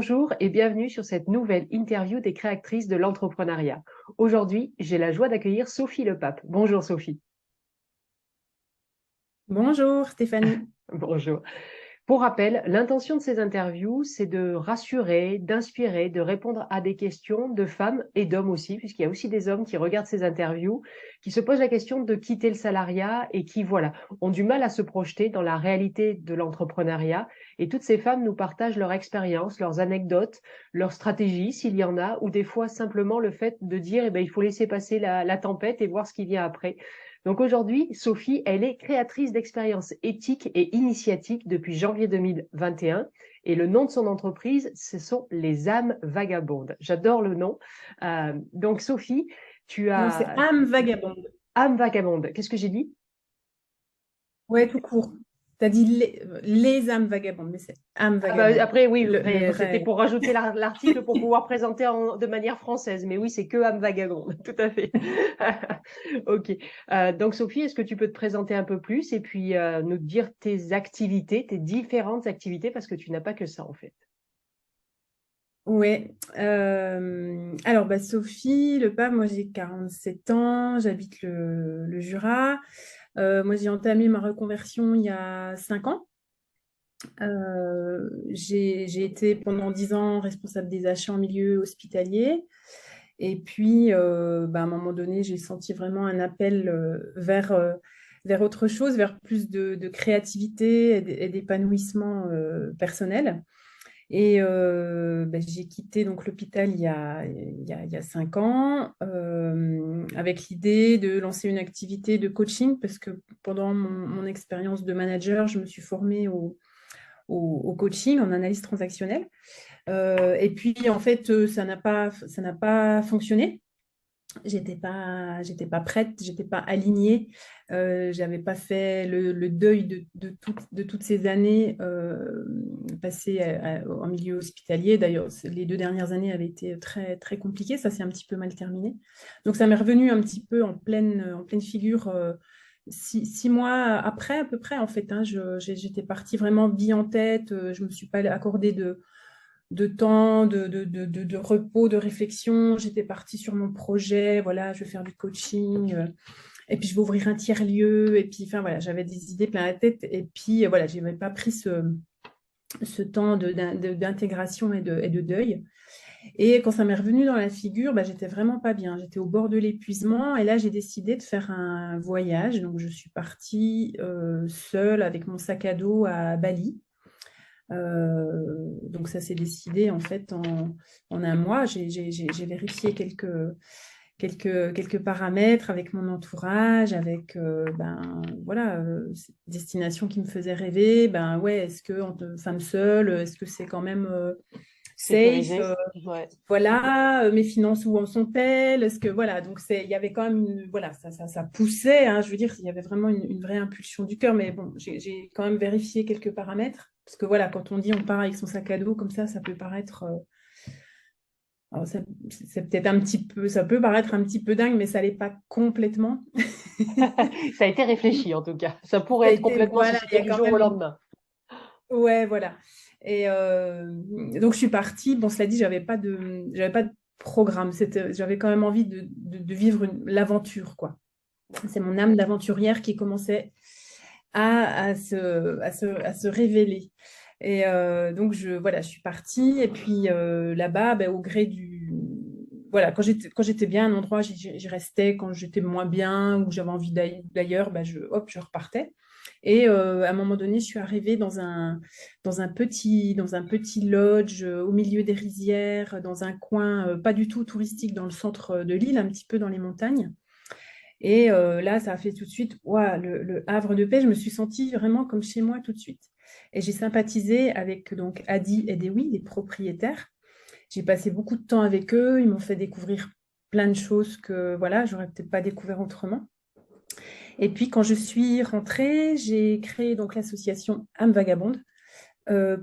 Bonjour et bienvenue sur cette nouvelle interview des créatrices de l'entrepreneuriat. Aujourd'hui, j'ai la joie d'accueillir Sophie Lepape. Bonjour Sophie. Bonjour Stéphanie. Bonjour. Pour rappel, l'intention de ces interviews, c'est de rassurer, d'inspirer, de répondre à des questions de femmes et d'hommes aussi, puisqu'il y a aussi des hommes qui regardent ces interviews, qui se posent la question de quitter le salariat et qui, voilà, ont du mal à se projeter dans la réalité de l'entrepreneuriat. Et toutes ces femmes nous partagent leur expérience, leurs anecdotes, leurs stratégies, s'il y en a, ou des fois simplement le fait de dire, eh ben, il faut laisser passer la tempête et voir ce qui vient après. Donc aujourd'hui, Sophie, elle est créatrice d'expériences éthiques et initiatiques depuis janvier 2021. Et le nom de son entreprise, ce sont les âmes vagabondes. J'adore le nom. Donc Sophie, tu Non, c'est as âme vagabonde. âme vagabonde. Qu'est-ce que j'ai dit? Ouais, tout court. Tu as dit les âmes vagabondes, mais c'est âme Ah bah, vagabonde. après, oui, Le après, c'était vrai. pour rajouter l'article pour pouvoir présenter de manière française. Mais oui, c'est que âme vagabonde, tout à fait. Ok. Donc, Sophie, est-ce que tu peux te présenter un peu plus et puis nous dire tes activités, tes différentes activités, parce que tu n'as pas que ça, en fait. Ouais. Alors, bah, Sophie, le pas, moi j'ai 47 ans, j'habite le Jura. Moi j'ai entamé ma reconversion il y a 5 ans. J'ai été pendant 10 ans responsable des achats en milieu hospitalier. Et puis, bah, à un moment donné, j'ai senti vraiment un appel vers autre chose, vers plus de créativité et d'épanouissement personnel. Et bah, j'ai quitté donc l'hôpital il y a 5 ans avec l'idée de lancer une activité de coaching parce que pendant mon expérience de manager, je me suis formée au coaching en analyse transactionnelle. Et puis, en fait, ça n'a pas fonctionné. J'étais pas prête, j'étais pas alignée. J'avais pas fait le deuil de toutes ces années passées en milieu hospitalier. D'ailleurs, les 2 dernières années avaient été très, très compliquées. Ça s'est un petit peu mal terminé. Donc, ça m'est revenu un petit peu en pleine figure 6 mois après, à peu près, en fait. Hein. J'étais partie vraiment vie en tête. Je me suis pas accordé de temps, de repos, de réflexion. J'étais partie sur mon projet, voilà, je vais faire du coaching, et puis je vais ouvrir un tiers-lieu, et puis, enfin, voilà, j'avais des idées plein la tête, et puis, voilà, je n'avais pas pris ce temps d'intégration et de deuil. Et quand ça m'est revenu dans la figure, bah, j'étais vraiment pas bien. J'étais au bord de l'épuisement, et là, j'ai décidé de faire un voyage. Donc, je suis partie seule avec mon sac à dos à Bali. Donc ça s'est décidé en fait en un mois. J'ai vérifié quelques paramètres avec mon entourage, avec ben voilà, destination qui me faisait rêver. Ben ouais, est-ce que en femme seule, est-ce que c'est quand même safe? Sécurisé. Ouais. Voilà, mes finances où en sont-elles? Est-ce que voilà, donc il y avait quand même voilà, ça poussait, hein, je veux dire, il y avait vraiment une vraie impulsion du cœur, mais bon, j'ai quand même vérifié quelques paramètres, parce que voilà, quand on dit on part avec son sac à dos comme ça peut paraître, alors c'est peut-être un petit peu, ça peut paraître un petit peu dingue, mais ça l'est pas complètement. Ça a été réfléchi, en tout cas. Ça Ça pourrait a être été, complètement voilà, il y suscité a du quand jour au même lendemain. ouais, voilà. Et donc je suis partie. Bon, cela dit, j'avais pas de programme. J'avais quand même envie de vivre l'aventure, quoi. C'est mon âme d'aventurière qui commençait à se révéler. Et donc voilà, je suis partie. Et puis là-bas, ben, au gré du voilà, quand j'étais bien à un endroit, j'y restais. Quand j'étais moins bien ou j'avais envie d'ailleurs, ben, je repartais. Et à un moment donné, je suis arrivée dans un petit lodge au milieu des rizières, dans un coin pas du tout touristique dans le centre de l'île, un petit peu dans les montagnes. Et là, ça a fait tout de suite, ouah, le havre de paix. Je me suis sentie vraiment comme chez moi tout de suite. Et j'ai sympathisé avec donc Adi et Dewi, les propriétaires. J'ai passé beaucoup de temps avec eux. Ils m'ont fait découvrir plein de choses que voilà, j'aurais peut-être pas découvert autrement. Et puis, quand je suis rentrée, j'ai créé donc l'association âme Vagabonde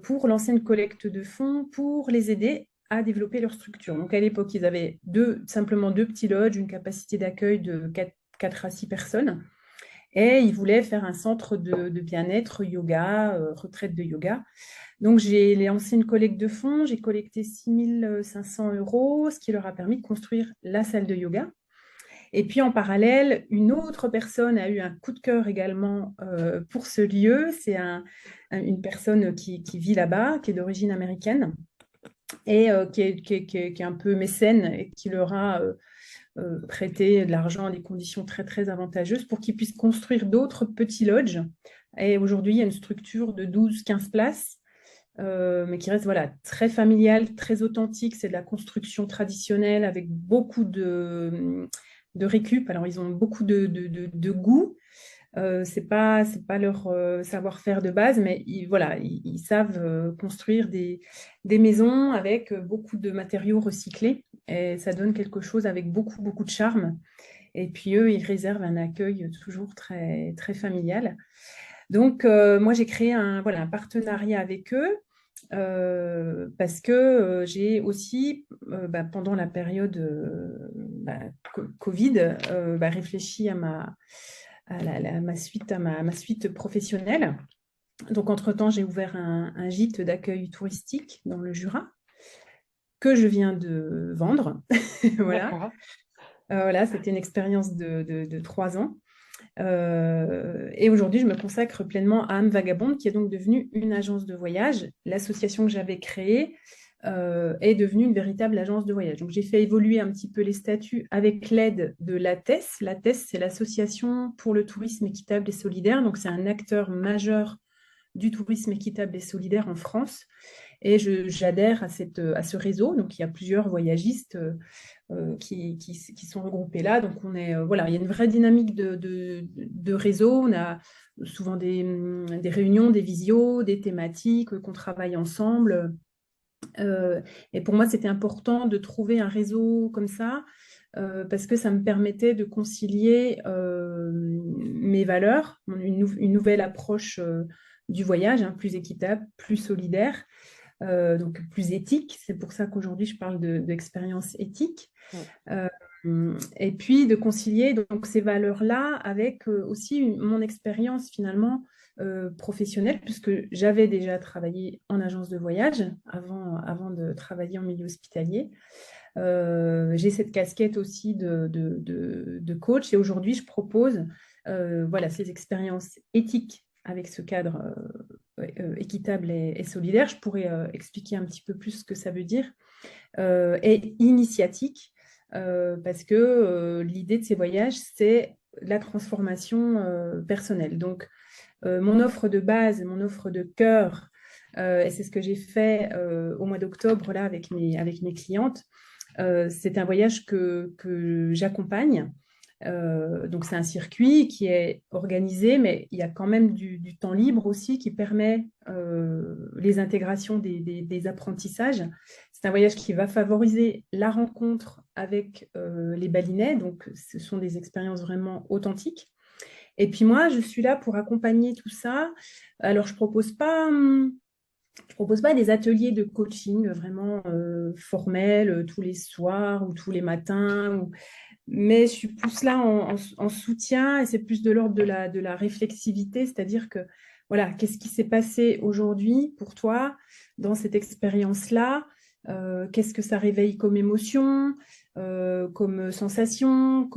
pour lancer une collecte de fonds pour les aider à développer leur structure. Donc, à l'époque, ils avaient simplement deux petits lodges, une capacité d'accueil de 4 à 6 personnes. Et ils voulaient faire un centre de bien-être, yoga, retraite de yoga. Donc, j'ai lancé une collecte de fonds. J'ai collecté 6 500 €, ce qui leur a permis de construire la salle de yoga. Et puis, en parallèle, une autre personne a eu un coup de cœur également pour ce lieu. C'est une personne qui vit là-bas, qui est d'origine américaine et qui est un peu mécène et qui leur a prêté de l'argent à des conditions très, très avantageuses pour qu'ils puissent construire d'autres petits lodges. Et aujourd'hui, il y a une structure de 12 15 places, mais qui reste voilà, très familiale, très authentique. C'est de la construction traditionnelle avec beaucoup de récup. Alors, ils ont beaucoup de goût. C'est pas leur savoir-faire de base, mais voilà, ils savent construire des maisons avec beaucoup de matériaux recyclés et ça donne quelque chose avec beaucoup, beaucoup de charme. Et puis eux, ils réservent un accueil toujours très, très familial. Donc, moi, j'ai créé voilà, un partenariat avec eux parce que j'ai aussi, pendant la période Covid, réfléchi à ma suite professionnelle. Donc, entre-temps, j'ai ouvert un gîte d'accueil touristique dans le Jura que je viens de vendre. Voilà. D'accord. Voilà, c'était une expérience de 3 ans. Et aujourd'hui, je me consacre pleinement à Âme Vagabonde, qui est donc devenue une agence de voyage. L'association que j'avais créée est devenue une véritable agence de voyage. Donc, j'ai fait évoluer un petit peu les statuts avec l'aide de l'ATES. L'ATES, c'est l'Association pour le tourisme équitable et solidaire. Donc, c'est un acteur majeur du tourisme équitable et solidaire en France. Et j'adhère à ce réseau. Donc, il y a plusieurs voyagistes qui sont regroupés là. Donc, voilà, il y a une vraie dynamique de réseau. On a souvent des réunions, des visios, des thématiques qu'on travaille ensemble. Et pour moi, c'était important de trouver un réseau comme ça parce que ça me permettait de concilier mes valeurs, une nouvelle approche du voyage, hein, plus équitable, plus solidaire, donc plus éthique. C'est pour ça qu'aujourd'hui, je parle d'expérience éthique. Mm. Euh, et puis de concilier donc, ces valeurs-là avec aussi mon expérience finalement professionnelle, puisque j'avais déjà travaillé en agence de voyage avant de travailler en milieu hospitalier. J'ai cette casquette aussi de coach et aujourd'hui, je propose voilà, ces expériences éthiques avec ce cadre équitable et solidaire. Je pourrais expliquer un petit peu plus ce que ça veut dire. Et initiatique, parce que l'idée de ces voyages, c'est la transformation personnelle. Donc, mon offre de base, mon offre de cœur, et c'est ce que j'ai fait au mois d'octobre là avec mes clientes, c'est un voyage que j'accompagne. Donc, c'est un circuit qui est organisé, mais il y a quand même du temps libre aussi qui permet les intégrations des apprentissages. C'est un voyage qui va favoriser la rencontre avec les balinais. Donc, ce sont des expériences vraiment authentiques. Et puis moi, je suis là pour accompagner tout ça. Alors, je propose pas des ateliers de coaching vraiment formels tous les soirs ou tous les matins, mais je suis plus là en soutien et c'est plus de l'ordre de la réflexivité, c'est-à-dire que voilà, qu'est-ce qui s'est passé aujourd'hui pour toi dans cette expérience-là? Qu'est-ce que ça réveille comme émotion, comme sensation,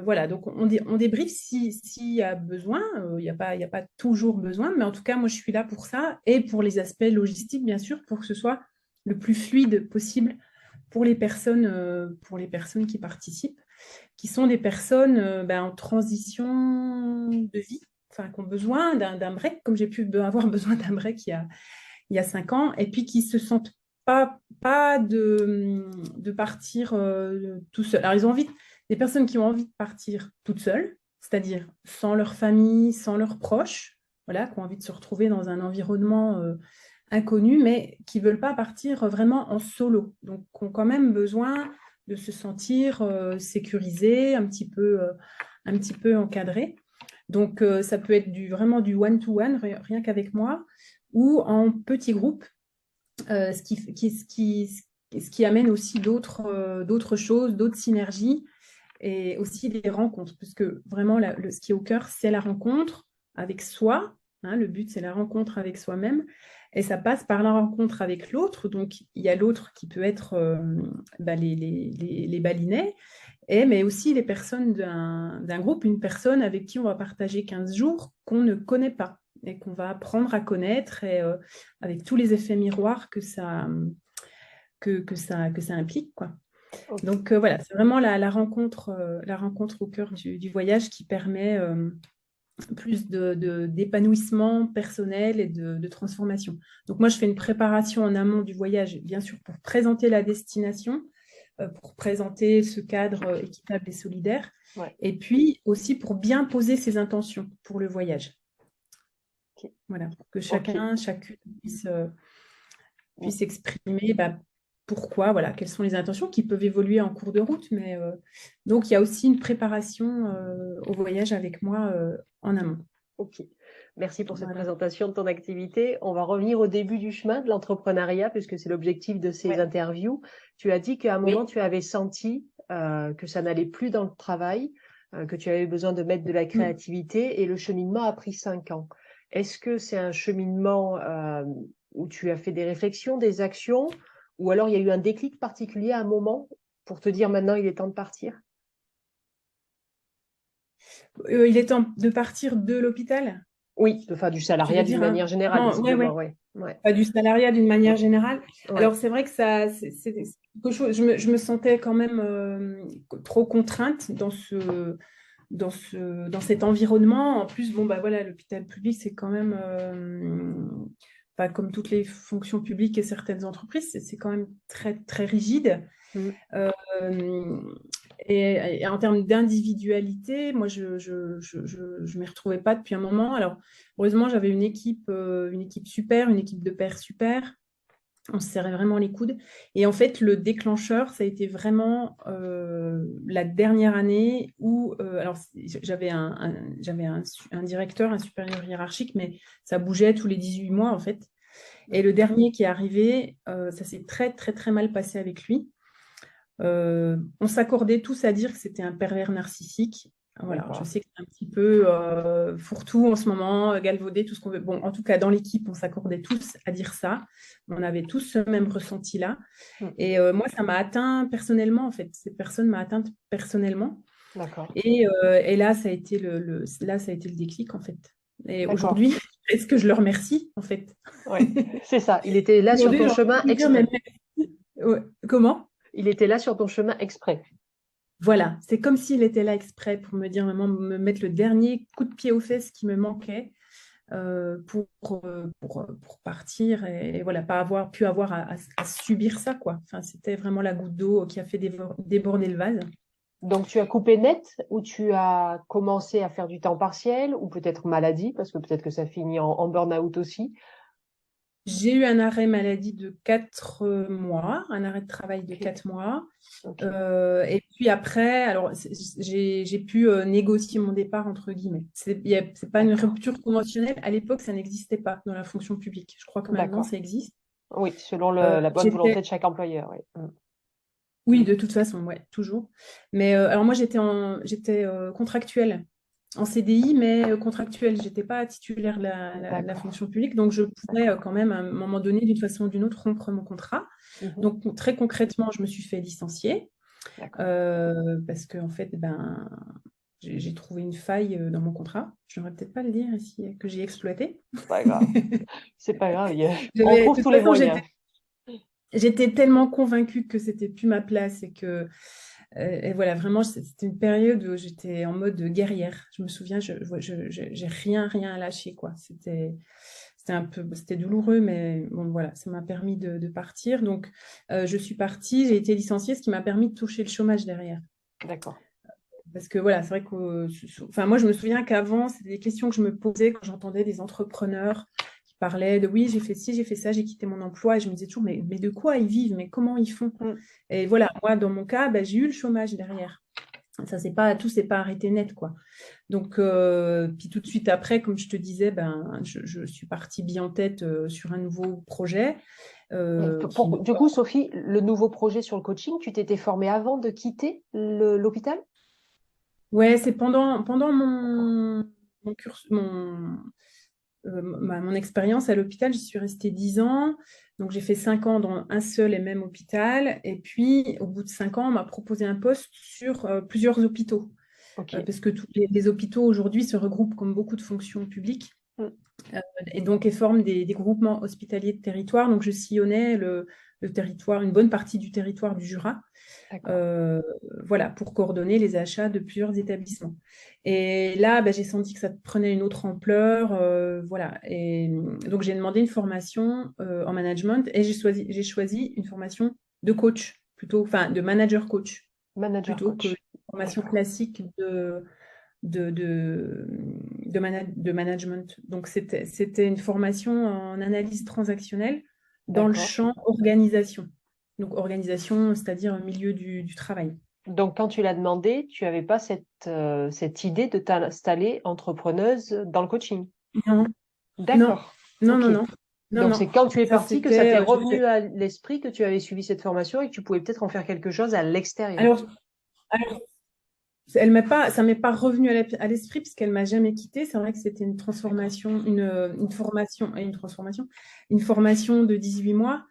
voilà. Donc on débriefe s'il y a besoin. Il y a pas toujours besoin, mais en tout cas moi je suis là pour ça et pour les aspects logistiques bien sûr, pour que ce soit le plus fluide possible pour les personnes qui participent, qui sont des personnes en transition de vie, enfin, qui ont besoin d'un break, comme j'ai pu avoir besoin d'un break il y a 5 ans, et puis qui se sentent pas de partir tout seul. Alors, des personnes qui ont envie de partir toutes seules, c'est-à-dire sans leur famille, sans leurs proches, voilà, qui ont envie de se retrouver dans un environnement inconnu, mais qui ne veulent pas partir vraiment en solo. Donc, qui ont quand même besoin de se sentir sécurisés, un petit peu encadrés. Donc, ça peut être vraiment du one-to-one, rien qu'avec moi, ou en petits groupes, ce qui amène aussi d'autres choses, d'autres synergies. et aussi les rencontres, parce que vraiment, ce qui est au cœur, c'est la rencontre avec soi. Hein, le but, c'est la rencontre avec soi-même. Et ça passe par la rencontre avec l'autre. Donc, il y a l'autre qui peut être les balinais, mais aussi les personnes d'un groupe, une personne avec qui on va partager 15 jours qu'on ne connaît pas et qu'on va apprendre à connaître, et avec tous les effets miroirs que ça implique, quoi. Ok. Donc voilà, c'est vraiment la rencontre au cœur du voyage qui permet plus d'épanouissement personnel et de transformation. Donc moi, je fais une préparation en amont du voyage, bien sûr, pour présenter la destination, pour présenter ce cadre équitable et solidaire, Ouais. et puis aussi pour bien poser ses intentions pour le voyage. Ok. Voilà, pour que Ok. chacune puisse exprimer pourquoi, voilà, quelles sont les intentions qui peuvent évoluer en cours de route. Mais donc, il y a aussi une préparation au voyage avec moi en amont. Ok. Merci pour cette Voilà. présentation de ton activité. On va revenir au début du chemin de l'entrepreneuriat, puisque c'est l'objectif de ces Ouais. interviews. Tu as dit qu'à un moment, Oui. tu avais senti que ça n'allait plus dans le travail, que tu avais besoin de mettre de la Mm. créativité, et le cheminement a pris 5 ans. Est-ce que c'est un cheminement où tu as fait des réflexions, des actions, ou alors il y a eu un déclic particulier à un moment pour te dire maintenant il est temps de partir? Il est temps de partir de l'hôpital, Oui, enfin du tu salariat veux d'une dire, hein? manière générale, Non, ouais, visiblement, ouais. ouais. Ouais. Pas du salariat d'une manière générale. Ouais. Alors, c'est vrai que ça, c'est quelque chose, je me sentais quand même trop contrainte dans cet environnement. En plus, bon, bah voilà, l'hôpital public, c'est quand même, pas comme toutes les fonctions publiques et certaines entreprises, c'est quand même très, très rigide. Mm. Euh, et en termes d'individualité, moi, je m'y retrouvais pas depuis un moment. Alors, heureusement, j'avais une équipe super, une équipe de pairs super. On se serrait vraiment les coudes. Et en fait, le déclencheur, ça a été vraiment la dernière année où, alors, j'avais un directeur, un supérieur hiérarchique, mais ça bougeait tous les 18 mois, en fait. Et le dernier qui est arrivé, ça s'est très, très, très mal passé avec lui. On s'accordait tous à dire que c'était un pervers narcissique. Voilà, je D'accord. sais que c'est un petit peu fourre-tout en ce moment, galvaudé, tout ce qu'on veut. Bon, en tout cas, dans l'équipe, on s'accordait tous à dire ça. On avait tous ce même ressenti-là. Mm. Et moi, ça m'a atteint personnellement, en fait. Cette personne m'a atteinte personnellement. D'accord. Et là, ça a été là, ça a été le déclic, en fait. Et D'accord. aujourd'hui, est-ce que je le remercie, en fait? Ouais. C'est ça. Il était là sur Aujourd'hui, ton j'ai envie chemin de lui dire, mais exprès. merci. Ouais. Comment? Il était là sur ton chemin exprès. Voilà, c'est comme s'il était là exprès pour me dire, vraiment, me mettre le dernier coup de pied aux fesses qui me manquait pour partir et voilà, pas avoir pu avoir à subir ça, quoi. Enfin, c'était vraiment la goutte d'eau qui a fait déborder le vase. Donc tu as coupé net ou tu as commencé à faire du temps partiel ou peut-être maladie parce que peut-être que ça finit en burn-out aussi. J'ai eu un arrêt maladie de 4 mois, un arrêt de travail de Ok. 4 mois. Ok. Et puis après, alors j'ai pu négocier mon départ entre guillemets. C'est pas une D'accord. rupture conventionnelle. À l'époque, ça n'existait pas dans la fonction publique. Je crois que maintenant, D'accord. ça existe. Oui, selon Euh, la bonne volonté j'étais, de chaque employeur. Oui. Mm. oui, Mm. de toute façon, ouais, toujours. Mais alors moi, j'étais contractuelle en CDI, mais contractuelle. J'étais pas titulaire de la D'accord. fonction publique, donc je pouvais D'accord. quand même à un moment donné, d'une façon ou d'une autre, rompre mon contrat. Mhm. Donc très concrètement, je me suis fait licencier. D'accord. Parce que en fait, ben, j'ai trouvé une faille dans mon contrat. Je n'aurais peut-être pas le dire ici, que j'ai exploité. C'est pas grave. C'est pas grave. On De trouve toute tous les façon, moyens. j'étais tellement convaincue que c'était plus ma place et voilà, vraiment, c'était une période où j'étais en mode guerrière. Je me souviens, j'ai rien lâché, quoi. C'était douloureux, mais bon, voilà, ça m'a permis de partir. Donc, je suis partie, j'ai été licenciée, ce qui m'a permis de toucher le chômage derrière. D'accord. Parce que voilà, c'est vrai que, enfin, moi, je me souviens qu'avant, c'était des questions que je me posais quand j'entendais des entrepreneurs qui parlaient de oui, j'ai fait ci, j'ai fait ça, j'ai quitté mon emploi. Et je me disais toujours, mais de quoi ils vivent? Mais comment ils font? Mm. Et voilà, moi, dans mon cas, ben, j'ai eu le chômage derrière. Tout s'est pas arrêté net, quoi. Donc, puis tout de suite après, comme je te disais, ben, je suis partie bien en tête sur un nouveau projet qui Du coup, Sophie, le nouveau projet sur le coaching, tu t'étais formée avant de quitter l'hôpital? Ouais, c'est pendant mon expérience à l'hôpital, j'y suis restée 10 ans. Donc, j'ai fait 5 ans dans un seul et même hôpital. Et puis, au bout de 5 ans, on m'a proposé un poste sur plusieurs hôpitaux. Ok. Parce que tous les hôpitaux aujourd'hui se regroupent comme beaucoup de fonctions publiques. Mm. Et donc, elles forment des groupements hospitaliers de territoire. Donc, je sillonnais le territoire, une bonne partie du territoire du Jura, D'accord. euh, voilà, pour coordonner les achats de plusieurs établissements. Et là, ben, j'ai senti que ça prenait une autre ampleur, voilà. Et donc, j'ai demandé une formation en management et j'ai choisi une formation de coach, plutôt, enfin, de manager coach, Manager plutôt que une coach. formation D'accord. classique de, de, de management. Donc, c'était une formation en analyse transactionnelle dans le D'accord. champ organisation. Donc, organisation, c'est-à-dire au milieu du travail. Donc, quand tu l'as demandé, tu n'avais pas cette idée de t'installer entrepreneuse dans le coaching. Non, non, D'accord. non, Ok. non, non, non, Donc, non. c'est quand tu es Ça, parti que ça c'était. t'est revenu à l'esprit que tu avais suivi cette formation et que tu pouvais peut-être en faire quelque chose à l'extérieur. Alors, alors, ça m'est pas revenu à l'esprit puisqu'elle m'a jamais quittée. C'est vrai que c'était une D'accord. transformation, une formation de 18 mois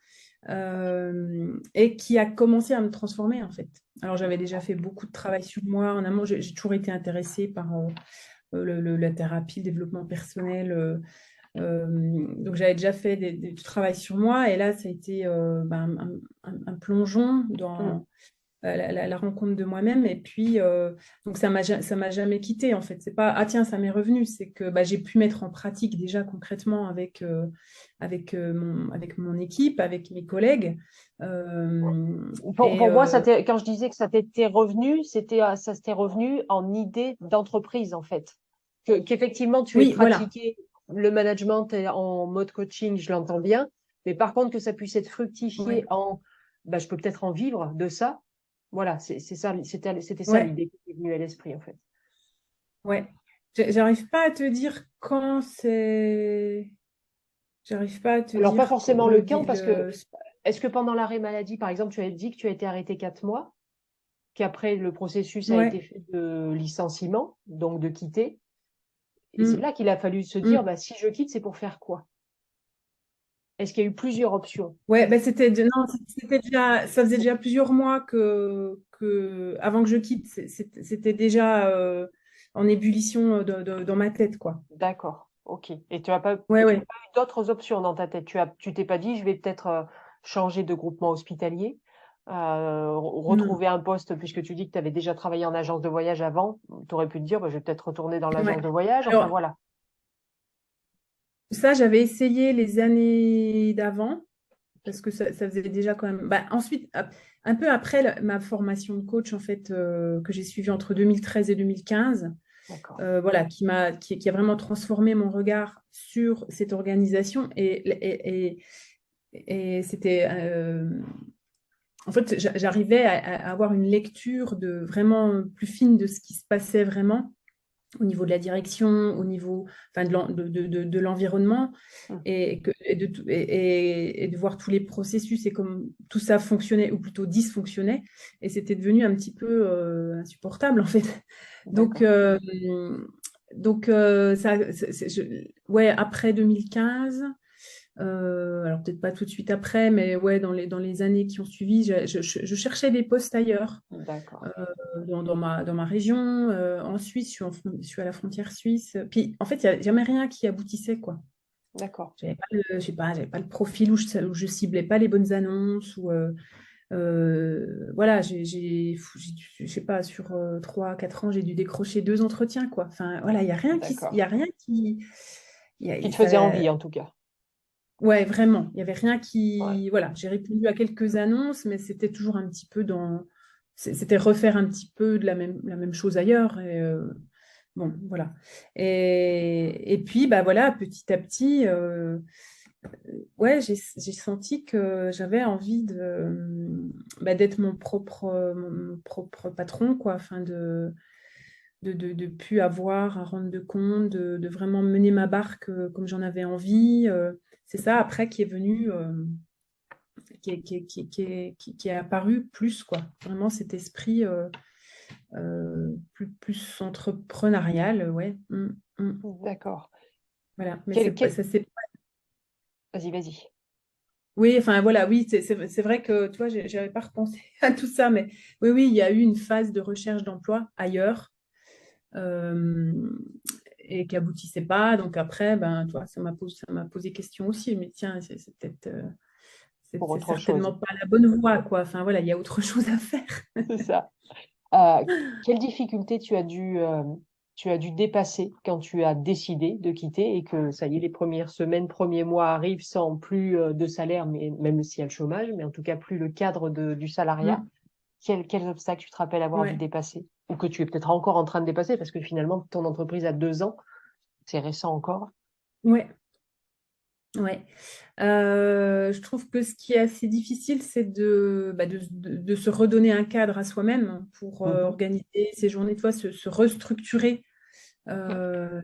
et qui a commencé à me transformer en fait. Alors, j'avais déjà fait beaucoup de travail sur moi en amont. J'ai toujours été intéressée par la thérapie, le développement personnel. Donc, j'avais déjà fait du travail sur moi et là, ça a été ben, un plongeon Mm. dans la rencontre de moi-même. Et puis, donc ça m'a jamais quitté en fait. C'est pas, ah tiens, ça m'est revenu. C'est que bah, j'ai pu mettre en pratique déjà concrètement avec mon équipe, avec mes collègues. Et Pour moi, quand je disais que ça t'était revenu, ça s'était revenu en idée d'entreprise, en fait. Qu'effectivement, tu aies oui, voilà. pratiqué le management en mode coaching, je l'entends bien. Mais par contre, que ça puisse être fructifié Ouais, bah, je peux peut-être en vivre de ça. Voilà, c'est ça, c'était ça ouais, l'idée qui est venue à l'esprit, en fait. ouais. J'arrive pas à te dire quand c'est. J'arrive pas à te Alors, pas dire forcément le camp, parce que est-ce que pendant l'arrêt maladie, par exemple, tu as dit que tu as été arrêté 4 mois, qu'après le processus a été Ouais. fait de licenciement, donc de quitter. Et c'est Mm, là qu'il a fallu se dire, mm. bah, si je quitte, c'est pour faire quoi? Est-ce qu'il y a eu plusieurs options? Ouais, ben non, c'était déjà, ça faisait déjà plusieurs mois avant que je quitte, c'était déjà en ébullition dans ma tête, quoi. D'accord, ok. Et Ouais, tu n'as ouais. pas eu d'autres options dans ta tête. Tu t'es pas dit, je vais peut-être changer de groupement hospitalier, Non. retrouver un poste, puisque tu dis que tu avais déjà travaillé en agence de voyage avant. Tu aurais pu te dire, bah, je vais peut-être retourner dans Ouais. l'agence de voyage. Enfin, Alors, voilà. ça, j'avais essayé les années d'avant, parce que ça faisait déjà quand même. Bah, ensuite, un peu après ma formation de coach, en fait, que j'ai suivie entre 2013 et 2015, D'accord. voilà, qui a vraiment transformé mon regard sur cette organisation. Et c'était, en fait, j'arrivais à avoir une lecture vraiment plus fine de ce qui se passait vraiment au niveau de la direction, au niveau, enfin, de l'environnement, Hmm. et de voir tous les processus et comme tout ça fonctionnait, ou plutôt dysfonctionnait. Et c'était devenu un petit peu insupportable, en fait. Donc, D'accord. ouais, après 2015. Alors peut-être pas tout de suite après, mais ouais, dans les années qui ont suivi, je cherchais des postes ailleurs, D'accord. dans ma région. En Suisse, je suis à la frontière suisse. Puis en fait, il n'y a jamais rien qui aboutissait, quoi. D'accord. Je sais pas, j'avais pas le profil où je ciblais pas les bonnes annonces. Voilà, je sais pas, sur 3, 4 ans, j'ai dû décrocher 2 entretiens, quoi. Enfin, voilà, il y D'accord. a rien qui. Qui te faisait Ça, envie, en tout cas. ouais, vraiment. Il n'y avait rien Ouais. qui. Voilà, j'ai répondu à quelques annonces, mais c'était toujours un petit peu dans. C'était refaire un petit peu de la même chose ailleurs. Et bon, voilà. Et puis, bah voilà, petit à petit, ouais, j'ai senti que j'avais envie bah, d'être mon propre patron, quoi. Enfin, de plus avoir à rendre de compte, de vraiment mener ma barque comme j'en avais envie. C'est ça après qui est venu, qui est apparu plus, quoi. Vraiment cet esprit plus entrepreneurial, ouais. D'accord. Voilà, mais Quel, quel... ça c'est. Vas-y, vas-y. Oui, enfin voilà, oui, c'est vrai que tu vois, j'avais pas repensé à tout ça, mais oui, oui, il y a eu une phase de recherche d'emploi ailleurs euh, et qui aboutissait pas. Donc après, ben, tu vois, ça m'a posé question aussi. Mais tiens, c'est peut-être, Pour c'est autre chose. certainement pas la bonne voie, quoi. Enfin voilà, il y a autre chose à faire. C'est ça. Euh, Quelle difficulté tu as dû dépasser quand tu as décidé de quitter et que ça y est, les premières semaines, premiers mois arrivent sans plus de salaire, mais même s'il y a le chômage, mais en tout cas plus le cadre du salariat. Mm. Quels obstacles tu te rappelles avoir dû Ouais, dépasser ou que tu es peut-être encore en train de dépasser parce que finalement ton entreprise a 2 ans, c'est récent encore. ouais, ouais. Je trouve que ce qui est assez difficile, c'est de se redonner un cadre à soi-même pour Mhm. organiser ses journées, tu vois, se restructurer. euh,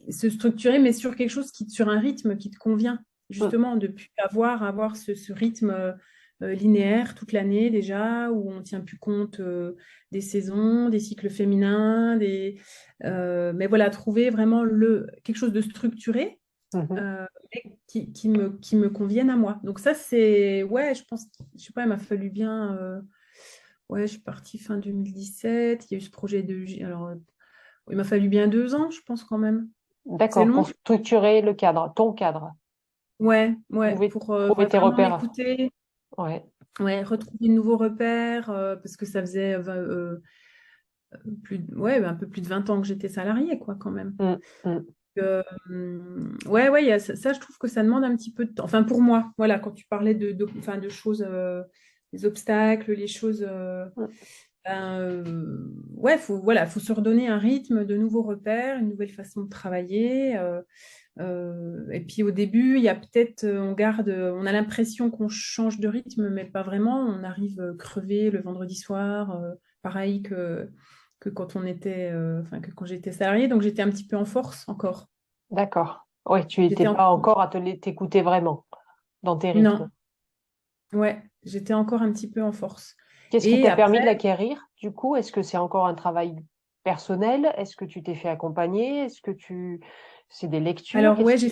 Se structurer, mais sur quelque chose sur un rythme qui te convient, Mm. justement, de plus avoir ce rythme linéaire toute l'année déjà, où on ne tient plus compte des saisons, des cycles féminins, mais voilà, trouver vraiment quelque chose de structuré Mhm. euh, et qui me convienne à moi. Donc ça, c'est, ouais, je pense, je sais pas, il m'a fallu bien, ouais, je suis partie fin 2017, il y a eu ce projet alors, il m'a fallu bien 2 ans, je pense quand même. C'est D'accord, long. pour structurer le cadre, ton cadre, Ouais, ouais, pour trouver tes vraiment repères. m'écouter, Ouais. ouais, retrouver de nouveaux repères, parce que ça faisait ouais, un peu plus de 20 ans que j'étais salariée, quoi, quand même. Mm. Mm. Ouais, ouais, ça, je trouve que ça demande un petit peu de temps. Enfin, pour moi, voilà, quand tu parlais enfin, de choses, les obstacles, les choses, Mm. ben, ouais, voilà, faut se redonner un rythme, de nouveaux repères, une nouvelle façon de travailler. Et puis au début, il y a peut-être, on a l'impression qu'on change de rythme, mais pas vraiment. On arrive crevé le vendredi soir, pareil que quand enfin que quand j'étais salariée. Donc j'étais un petit peu en force encore. D'accord. Ouais, tu n'étais J'étais en- pas encore à t'écouter vraiment dans tes rythmes. Non, ouais, j'étais encore un petit peu en force. Qu'est-ce qui Et t'a permis après, de l'acquérir, du coup? Est-ce que c'est encore un travail personnel? Est-ce que tu t'es fait accompagner? C'est des lectures? alors ouais, j'ai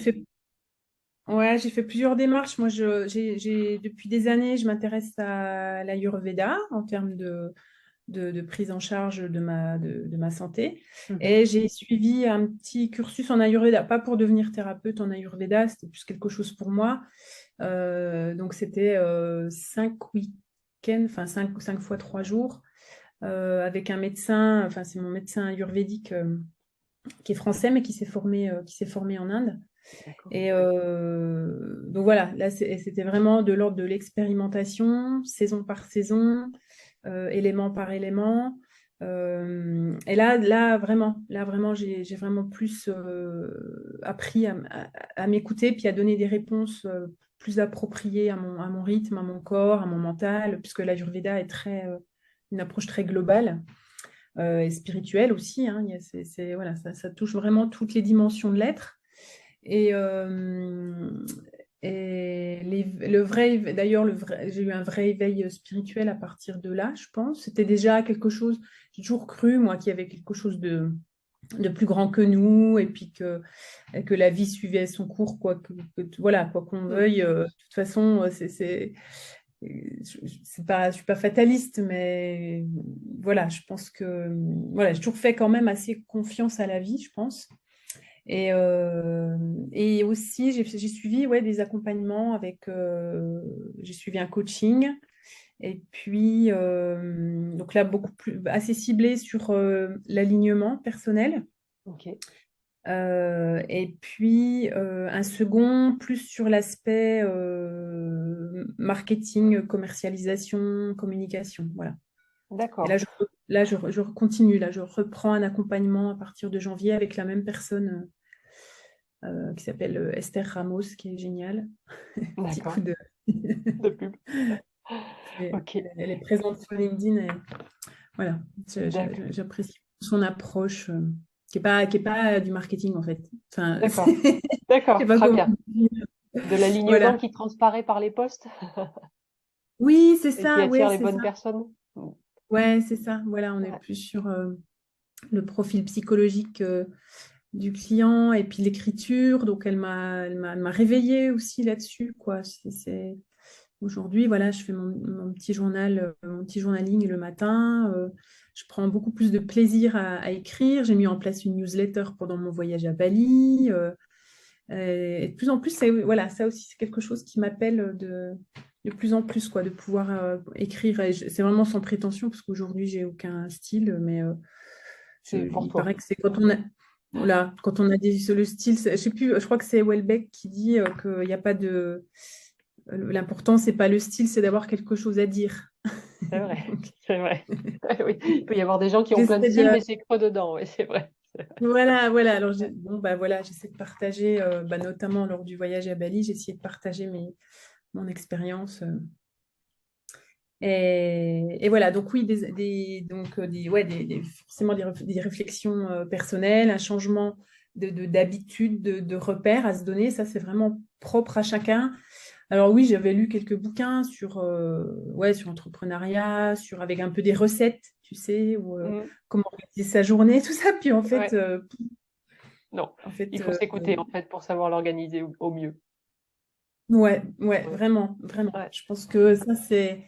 fait plusieurs démarches. Moi, depuis des années, je m'intéresse à l'Ayurveda en termes de prise en charge de ma santé. Mhm. Et j'ai suivi un petit cursus en Ayurveda, pas pour devenir thérapeute en Ayurveda, c'était plus quelque chose pour moi. Donc c'était 5 week-ends, enfin 5 fois 3 jours, avec un médecin, enfin c'est mon médecin ayurvédique qui est français, mais qui s'est formé en Inde. D'accord. Et donc voilà, là c'était vraiment de l'ordre de l'expérimentation, saison par saison, élément par élément. Et là vraiment, j'ai vraiment plus appris à m'écouter, puis à donner des réponses plus appropriées à mon rythme, à mon corps, à mon mental, puisque l'Ayurveda est une approche très globale et spirituelle aussi. Hein. Voilà, ça touche vraiment toutes les dimensions de l'être. Et, d'ailleurs, j'ai eu un vrai éveil spirituel à partir de là, je pense. C'était déjà quelque chose, j'ai toujours cru, moi, qu'il y avait quelque chose de plus grand que nous, et puis que la vie suivait son cours, voilà, quoi qu'on Mm. veuille. De toute façon, je suis pas fataliste, mais voilà, je pense que voilà, j'ai toujours fait quand même assez confiance à la vie, je pense. Et aussi, j'ai suivi ouais, des accompagnements j'ai suivi un coaching. Et puis, donc là, assez ciblé sur l'alignement personnel. Ok. Et puis, un second, plus sur l'aspect marketing, commercialisation, communication. Voilà. Et D'accord. je continue. Là, je reprends un accompagnement à partir de janvier avec la même personne qui s'appelle Esther Ramos, qui est géniale. Petit coup D'accord. de. De pub. Ok. Elle est présente sur LinkedIn et voilà, D'accord. j'apprécie son approche qui est pas du marketing en fait. Enfin, D'accord. je sais D'accord. pas Très comment bien. dire. De l'alignement Voilà. qui transparaît par les postes Oui, c'est et qui ça, attire ouais, les c'est bonnes ça. personnes. Mm. Ouais, c'est ça. Voilà, on est Ouais, plus sur le profil psychologique du client et puis l'écriture. Donc, elle m'a réveillée aussi là-dessus, quoi. Aujourd'hui, voilà, je fais mon petit journal, mon petit journaling le matin. Je prends beaucoup plus de plaisir à écrire. J'ai mis en place une newsletter pendant mon voyage à Bali. Et de plus en plus, voilà, ça aussi, c'est quelque chose qui m'appelle de plus en plus, quoi, de pouvoir écrire. Et c'est vraiment sans prétention, parce qu'aujourd'hui, j'ai aucun style, mais c'est pour il toi. paraît que c'est quand on a, voilà, quand on a le style, je sais plus, je crois que c'est Welbeck qui dit qu'il n'y a pas de. L'important, c'est pas le style, c'est d'avoir quelque chose à dire. C'est vrai, Donc, c'est vrai. Oui, il peut y avoir des gens qui ont plein de j'essaie styles, de. mais c'est creux dedans. Oui, c'est vrai. Voilà, voilà. Alors, bon, bah voilà, j'essaie de partager, bah, notamment lors du voyage à Bali, j'ai essayé de partager mon expérience. Et voilà, donc oui, ouais, forcément des réflexions personnelles, un changement d'habitude, de repères à se donner. Ça, c'est vraiment propre à chacun. Alors oui, j'avais lu quelques bouquins ouais, sur l'entrepreneuriat, avec un peu des recettes, tu sais, ou Mm. comment organiser sa journée, tout ça. Puis Ouais, non, en fait il faut s'écouter en fait pour savoir l'organiser au mieux. ouais, ouais, Ouais. vraiment, vraiment. Ouais. Je pense que ça, c'est.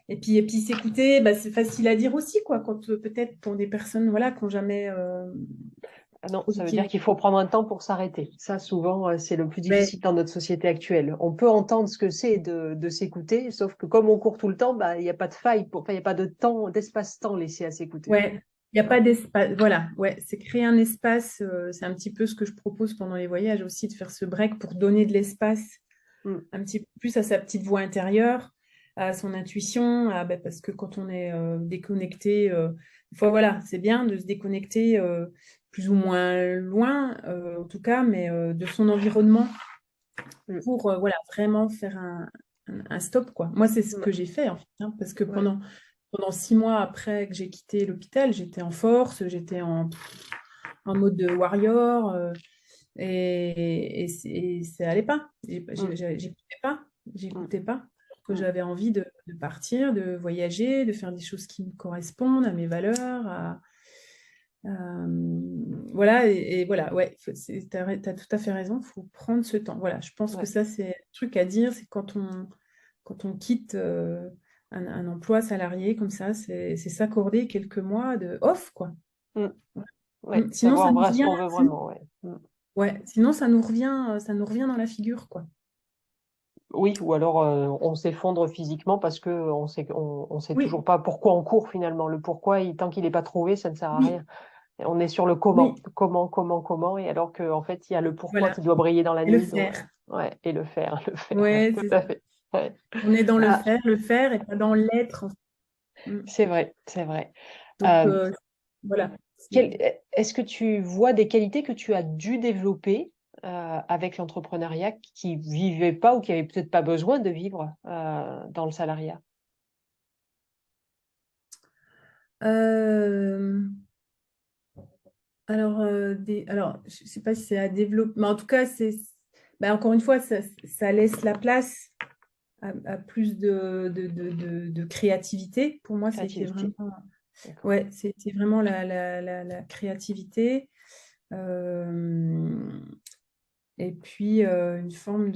Et puis s'écouter, bah, c'est facile à dire aussi, quoi, quand peut-être pour des personnes voilà, qui n'ont jamais Ah non, trop ça veut dire d'utilité. qu'il faut prendre un temps pour s'arrêter. Ça, souvent, c'est le plus Ouais, difficile dans notre société actuelle. On peut entendre ce que c'est de s'écouter, sauf que comme on court tout le temps, bah, il n'y a pas de faille, enfin, il n'y a pas de temps, d'espace-temps laissé à s'écouter. ouais. Il n'y a pas d'espace. Voilà, ouais, c'est créer un espace. C'est un petit peu ce que je propose pendant les voyages aussi, de faire ce break pour donner de l'espace Mm. un petit peu plus à sa petite voix intérieure, à son intuition, parce que quand on est déconnecté, des fois, voilà, c'est bien de se déconnecter plus ou moins loin, en tout cas, mais de son environnement Mm. pour voilà, vraiment faire un stop, quoi. Moi, c'est ce Ouais. que j'ai fait, en fait, hein, parce que Ouais. pendant 6 mois après que j'ai quitté l'hôpital, j'étais en force, j'étais en mode de warrior, et ça allait pas. Mm. J'écoutais pas, Mm. j'écoutais pas. Alors que Mm. j'avais envie de partir, de voyager, de faire des choses qui me correspondent à mes valeurs, voilà, et voilà, ouais, t'as tout à fait raison, il faut prendre ce temps. Voilà, je pense que Ouais. ça, c'est un truc à dire, c'est quand on quitte un emploi salarié comme ça, c'est s'accorder quelques mois de off, quoi. Mm. Ouais. Sinon, Savoir ce qu'on veut vraiment. Ouais. Mm. ouais, sinon, ça nous revient dans la figure, quoi. Oui, ou alors on s'effondre physiquement parce que on sait Oui, toujours pas pourquoi on court finalement. Le pourquoi, tant qu'il n'est pas trouvé, ça ne sert à oui, rien. Et on est sur le comment, oui, comment, et alors qu'en fait, il y a le pourquoi voilà. qui doit briller dans la Et le nuit. Donc, faire. ouais, et le faire, le faire, Ouais, tout c'est à ça. fait. Ouais. On est dans Ah, le faire et pas dans l'être, en fait. c'est vrai, c'est vrai. Donc, Euh, voilà. est-ce que tu vois des qualités que tu as dû développer avec l'entrepreneuriat qui vivaient pas ou qui avaient peut-être pas besoin de vivre dans le salariat? Euh, alors, je ne sais pas si c'est à développer, mais en tout cas, bah, encore une fois, ça laisse la place à plus de créativité. Pour moi, Créativité. D'accord. ouais, c'était vraiment la créativité. Euh, et puis, une forme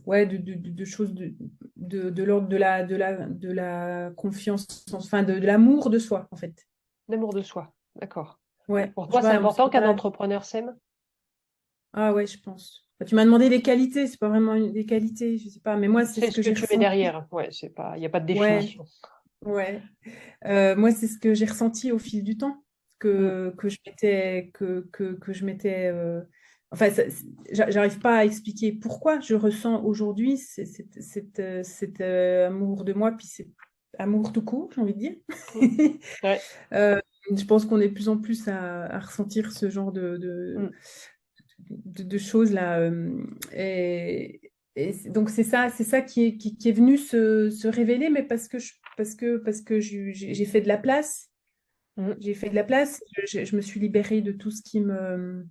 ouais, de choses de l'ordre de la confiance, enfin, de l'amour de soi, en fait. L'amour de soi. D'accord. Ouais, Pour tu toi, c'est vois, parce important que qu'un voilà. entrepreneur s'aime? Ah ouais, je pense. Bah, tu m'as demandé les qualités, c'est pas vraiment des qualités, je sais pas, mais moi, c'est C'est ce ce que que j'ai tu mets ressenti. derrière. Ouais, c'est pas, il n'y a pas de Ouais, définition. ouais. Moi, c'est ce que j'ai ressenti au fil du temps, Mm. que je m'étais. Enfin, j'arrive pas à expliquer pourquoi je ressens aujourd'hui cet amour de moi, puis cet amour tout court, j'ai envie de dire. Mm. Ouais. Euh, je pense qu'on est de plus en plus à ressentir ce genre Mm. de choses là. Donc c'est ça qui est venu se révéler, mais parce que j'ai fait de la place. Mm. J'ai fait de la place, je me suis libérée de tout ce qui me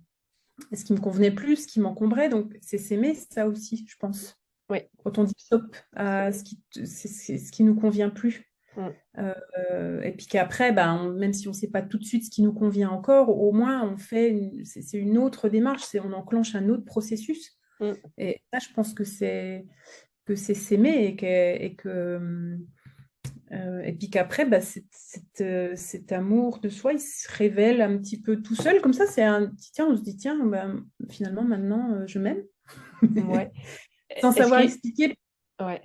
convenait plus, ce qui m'encombrait. Donc c'est s'aimer, ça aussi, je pense. Oui. Quand on dit stop à ce qui nous convient plus. Mm. Et puis qu'après, même si on ne sait pas tout de suite ce qui nous convient encore, au moins on fait c'est une autre démarche, on enclenche un autre processus. Mm. Et ça, je pense que c'est s'aimer et puis qu'après, cet amour de soi, il se révèle un petit peu tout seul. Comme ça, tiens, on se dit, tiens, finalement, maintenant, je m'aime. Ouais. Sans Est-ce savoir qu'il expliquer. ouais.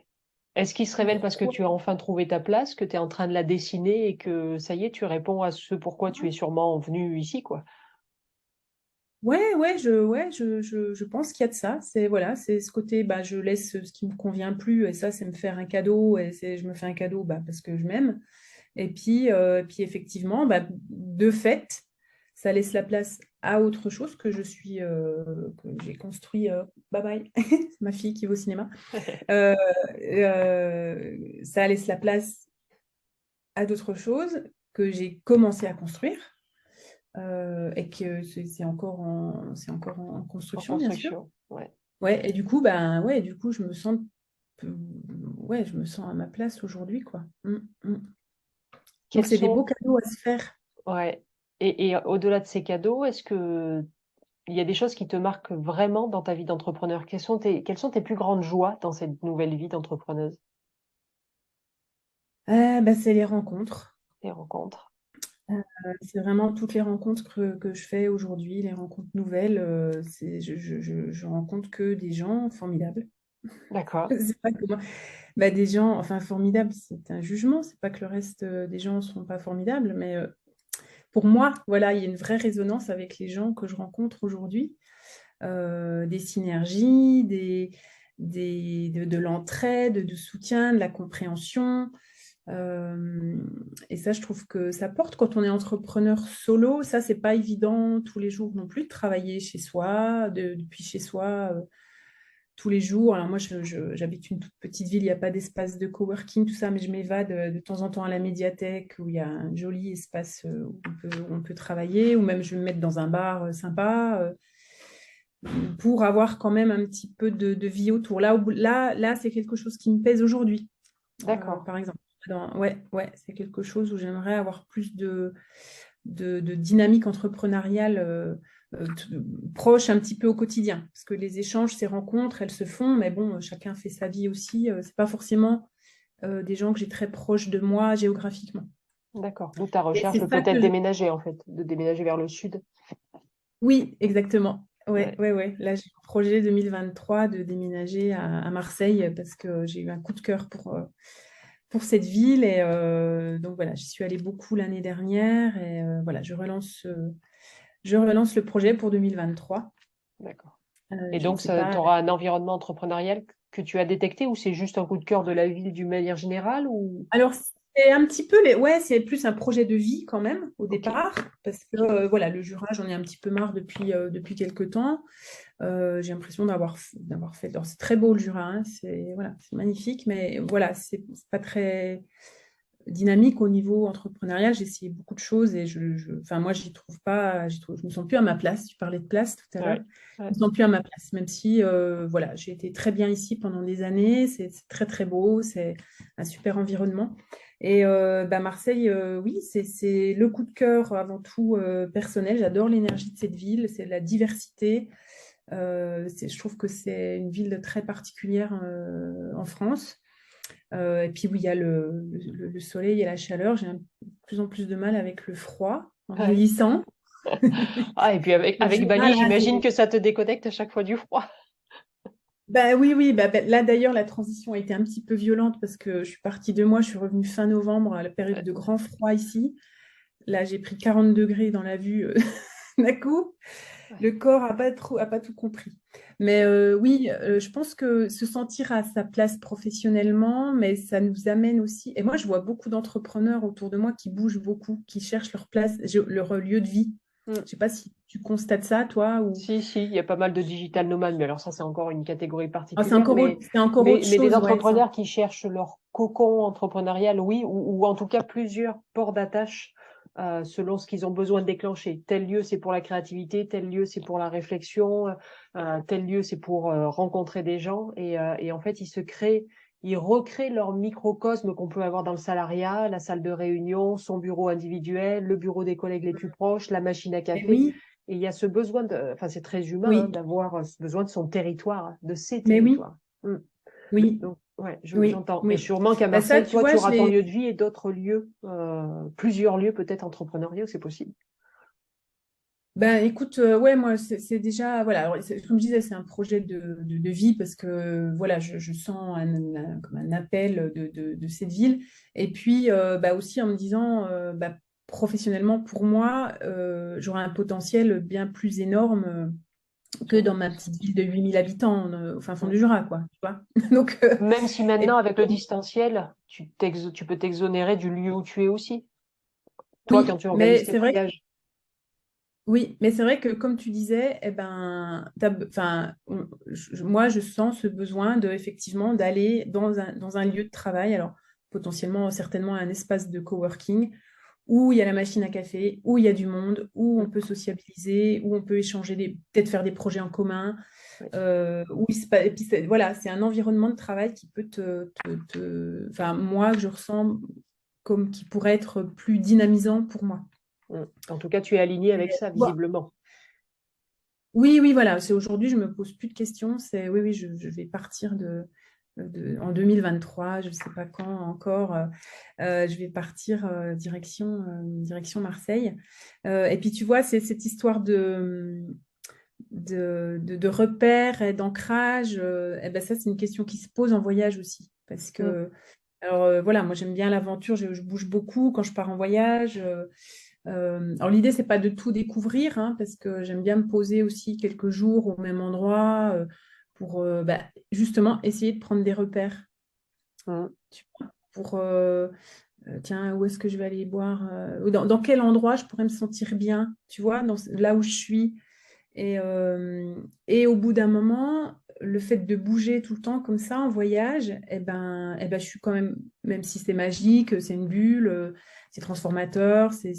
Est-ce qu'il se révèle parce que tu as enfin trouvé ta place, que tu es en train de la dessiner et que ça y est, tu réponds à ce pourquoi tu es sûrement venu ici, quoi? Je pense qu'il y a de ça. C'est ce côté, je laisse ce qui me convient plus, et ça, c'est me faire un cadeau, et je me fais un cadeau parce que je m'aime. Et puis effectivement, de fait, ça laisse la place à autre chose que j'ai construit. Bye bye, c'est ma fille qui va au cinéma. Euh, Ça laisse la place à d'autres choses que j'ai commencé à construire, et que c'est encore en En construction, bien sûr. construction. Ouais. Ouais, et du coup, je me sens, ouais, je me sens à ma place aujourd'hui, quoi. Mm. Donc, Quels c'est des beaux sont, cadeaux à se faire. ouais. Et au-delà de ces cadeaux, est-ce que il y a des choses qui te marquent vraiment dans ta vie d'entrepreneur? Quelles sont tes plus grandes joies dans cette nouvelle vie d'entrepreneuse? C'est les rencontres. Les rencontres. C'est vraiment toutes les rencontres que je fais aujourd'hui, les rencontres nouvelles. Je rencontre que des gens formidables. D'accord. C'est pas que moi. Des gens, enfin, formidables, c'est un jugement. C'est pas que le reste des gens sont pas formidables, mais pour moi, voilà, il y a une vraie résonance avec les gens que je rencontre aujourd'hui. Des synergies, de l'entraide, du soutien, de la compréhension. Et ça, je trouve que ça porte quand on est entrepreneur solo. Ça, c'est pas évident tous les jours non plus de travailler chez soi, depuis chez soi, tous les jours. Alors moi, j'habite une toute petite ville, il n'y a pas d'espace de coworking, tout ça, mais je m'évade de temps en temps à la médiathèque où il y a un joli espace où on peut travailler, ou même je vais me mettre dans un bar sympa. Pour avoir quand même un petit peu de vie autour. Là, c'est quelque chose qui me pèse aujourd'hui, D'accord. par exemple. Ouais, c'est quelque chose où j'aimerais avoir plus de dynamique entrepreneuriale proche un petit peu au quotidien. Parce que les échanges, ces rencontres, elles se font, mais bon, chacun fait sa vie aussi. C'est pas forcément des gens que j'ai très proches de moi géographiquement. D'accord. D'où ta Et recherche c'est de ça peut-être que déménager, en fait, de déménager vers le sud. Oui, exactement. Ouais, Ouais. ouais, ouais. Là, j'ai un projet 2023 de déménager à Marseille parce que j'ai eu un coup de cœur pour cette ville. Et donc voilà, j'y suis allée beaucoup l'année dernière. Et voilà, je relance le projet pour 2023. D'accord. Et Je ne donc, sais tu pas. auras un environnement entrepreneurial que tu as détecté ou c'est juste un coup de cœur de la ville d'une manière générale ou... Alors, c'est un petit peu ouais, c'est plus un projet de vie quand même au Ok. départ, parce que Ok. voilà, le Jura, j'en ai un petit peu marre depuis quelques temps. J'ai l'impression d'avoir fait. Alors, c'est très beau le Jura, hein, c'est magnifique, mais voilà, c'est pas très dynamique au niveau entrepreneurial. J'ai essayé beaucoup de choses et enfin, moi, je me sens plus à ma place. Tu parlais de place tout à l'heure. Ouais. Ouais. Je me sens plus à ma place, même si voilà, j'ai été très bien ici pendant des années. C'est très très beau, c'est un super environnement. Et Marseille, oui, c'est le coup de cœur avant tout personnel. J'adore l'énergie de cette ville, c'est la diversité. Je trouve que c'est une ville très particulière en France. Et puis où il y a le soleil et la chaleur, j'ai de plus en plus de mal avec le froid en Ouais. vieillissant. Ah, et puis Le avec Jura, Bali, là, j'imagine que ça te déconnecte à chaque fois du froid. oui, oui. Là d'ailleurs, la transition a été un petit peu violente parce que je suis partie 2 mois, je suis revenue fin novembre à la période de grand froid ici. Là, j'ai pris 40 degrés dans la vue d'un coup. Ouais. Le corps a pas tout compris. Mais oui, je pense que se sentir à sa place professionnellement, mais ça nous amène aussi. Et moi, je vois beaucoup d'entrepreneurs autour de moi qui bougent beaucoup, qui cherchent leur place, leur lieu de vie. Mm. Je sais pas si tu constates ça, toi, ou. Si, si, il y a pas mal de digital nomades, mais alors ça, c'est encore une catégorie Ah, c'est particulière. encore autre, c'est encore autre Mais des chose, ouais. entrepreneurs qui cherchent leur cocon entrepreneurial, oui, ou en tout cas plusieurs ports d'attache selon ce qu'ils ont besoin de déclencher. Tel lieu, c'est pour la créativité, tel lieu, c'est pour la réflexion, tel lieu, c'est pour rencontrer des gens. Et en fait, ils se créent ils recréent leur microcosme qu'on peut avoir dans le salariat, la salle de réunion, son bureau individuel, le bureau des collègues les plus proches, la machine à Mais café. oui, Et il y a ce besoin enfin c'est très humain hein, oui, d'avoir ce besoin de son territoire, de ses mais oui, territoires. Mm. oui, Donc, ouais, oui, j'entends. Et oui. sûrement qu'à Bah ça, Marseille, tu toi, tu vois, je auras ton l'ai. lieu de vie et d'autres lieux, plusieurs lieux peut-être entrepreneuriaux, c'est possible. Ben écoute, ouais, moi, c'est déjà, voilà, alors, comme je disais, c'est un projet de vie parce que, voilà, je sens comme un appel de cette ville. Et puis, bah, aussi en me disant, bah, professionnellement, pour moi, j'aurai un potentiel bien plus énorme que dans ma petite ville de 8 000 habitants au fin fond Mm. du Jura, quoi, tu vois. Donc, Même si et maintenant, puis, avec le distanciel, tu peux t'exonérer du lieu où tu es aussi. Toi, quand oui, tu organises mais tes c'est vrai. voyages. Oui, mais c'est vrai que comme tu disais, eh ben, enfin, moi, je sens ce besoin de effectivement d'aller dans un lieu de travail, alors potentiellement, certainement un espace de coworking où il y a la machine à café, où il y a du monde, où on Mm. peut sociabiliser, où on peut échanger, peut-être faire des projets en commun, Oui. où et puis voilà, c'est un environnement de travail qui peut enfin, moi, je ressens comme qui pourrait être plus dynamisant pour moi. Mm. En tout cas, tu es aligné avec ça, Bon, visiblement. oui, oui, voilà. C'est aujourd'hui, je me pose plus de questions. C'est oui, oui, je vais partir en 2023, je ne sais pas quand encore. Je vais partir direction Marseille. Et puis tu vois, c'est cette histoire de repères et d'ancrage. Eh ben ça, c'est une question qui se pose en voyage aussi, parce Mm. que alors voilà, moi j'aime bien l'aventure. Je bouge beaucoup quand je pars en voyage. Alors l'idée, c'est pas de tout découvrir, hein, parce que j'aime bien me poser aussi quelques jours au même endroit pour bah, justement essayer de prendre des repères. Mm. Tu vois, pour tiens, où est-ce que je vais aller boire ou dans quel endroit je pourrais me sentir bien, tu vois, là où je suis. Et au bout d'un moment, le fait de bouger tout le temps comme ça en voyage, eh ben, je suis quand même, même si c'est magique, c'est une bulle, c'est transformateur, c'est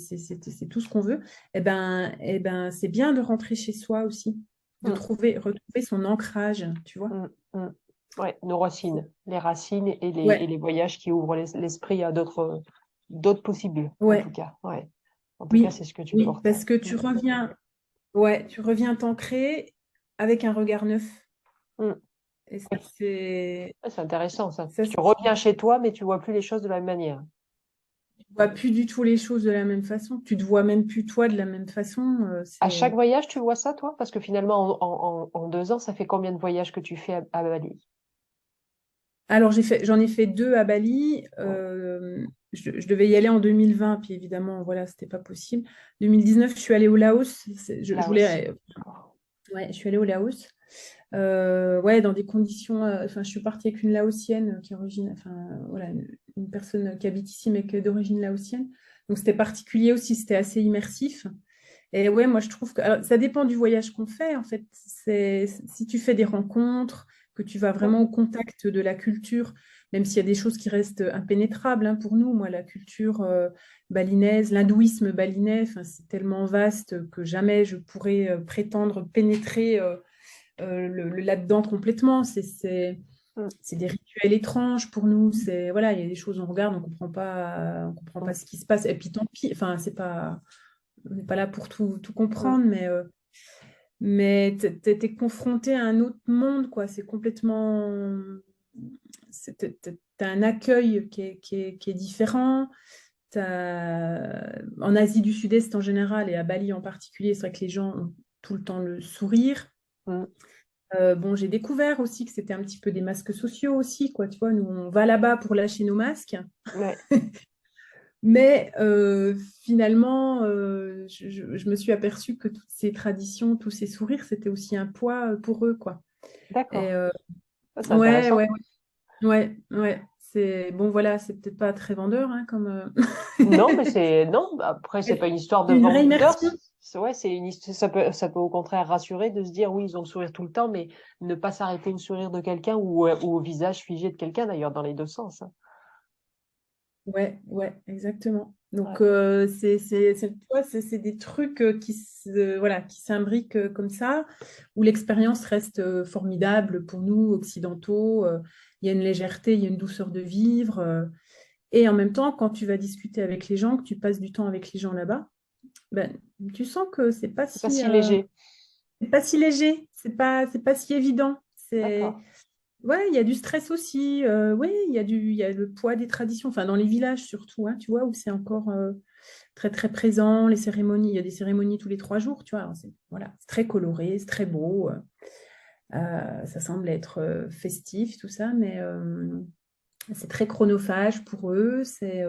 tout ce qu'on veut, eh ben, c'est bien de rentrer chez soi aussi, de Mm. retrouver son ancrage, tu vois. Mm. Mm. Ouais, nos racines, les racines et Ouais, les voyages qui ouvrent l'esprit à d'autres possibles, en tout ouais, cas. Ouais. En tout cas, oui, c'est ce que tu oui, portes. parce que Mm. tu reviens t'ancrer avec un regard neuf. Mm. Et ça, c'est, Ouais, c'est intéressant, ça. ça, Tu reviens chez toi, mais tu vois plus les choses de la même manière. vois plus du tout les choses de la même façon. Tu te vois même plus toi de la même façon. À chaque voyage, tu vois ça, toi? Parce que finalement, en 2 ans, ça fait combien de voyages que tu fais à Bali? Alors j'en ai fait deux à Bali. Ouais. Je devais y aller en 2020, puis évidemment, voilà, c'était pas possible. 2019, je suis allée au Laos. Je Laos. voulais, D'accord. ouais, je suis allée au Laos. Ouais, dans des conditions. Enfin, je suis partie avec une Laotienne qui est enfin, voilà, une personne qui habite ici, mais qui est d'origine laotienne. Donc c'était particulier aussi, c'était assez immersif. Et ouais, moi je trouve que alors, ça dépend du voyage qu'on fait en fait. Si tu fais des rencontres, que tu vas Ouais. vraiment au contact de la culture, même s'il y a des choses qui restent impénétrables hein, pour nous. Moi, la culture balinaise, l'hindouisme balinais, enfin, c'est tellement vaste que jamais je pourrais prétendre pénétrer là-dedans complètement. Mm. C'est des rituels étranges pour nous. C'est voilà, il y a des choses on regarde, on comprend pas Mm. ce qui se passe. Et puis tant pis. Enfin, c'est pas on n'est pas là pour tout Mm. comprendre, mais t'es confronté à un autre monde, quoi. C'est complètement. T'as un accueil qui est différent. En Asie du Sud-Est en général et à Bali en particulier, c'est vrai que les gens ont tout le temps le sourire. Mm. Bon, j'ai découvert aussi que c'était un petit peu des masques sociaux aussi, quoi. Tu vois, nous, on va là-bas pour lâcher nos masques. Ouais. Mais finalement, je me suis aperçue que toutes ces traditions, tous ces sourires, c'était aussi un poids pour eux, quoi. Et D'accord. Ça, c'est ouais, intéressant. ouais, ouais, ouais. C'est bon, voilà, c'est peut-être pas très vendeur, hein, comme Non, mais non. Après, c'est pas une histoire de une vraie vendeur. immersion. Ouais, ça peut au contraire rassurer de se dire oui, ils ont le sourire tout le temps, mais ne pas s'arrêter au sourire de quelqu'un ou au visage figé de quelqu'un, d'ailleurs, dans les deux sens. Hein. Ouais, ouais, exactement. Donc, Ouais. tu vois, c'est des trucs voilà, qui s'imbriquent comme ça, où l'expérience reste formidable pour nous, occidentaux. il y a une légèreté, il y a une douceur de vivre. Et en même temps, quand tu vas discuter avec les gens, que tu passes du temps avec les gens là-bas, ben, tu sens que C'est pas si léger. c'est pas si léger, c'est pas si évident. C'est D'accord. Ouais, il y a du stress aussi. Oui, il y a le poids des traditions. Enfin, dans les villages surtout, hein, tu vois, où c'est encore très très présent. Les cérémonies, il y a des cérémonies tous les 3 jours, tu vois. Alors, voilà, c'est très coloré, c'est très beau. Ça semble être festif, tout ça, mais c'est très chronophage pour eux. C'est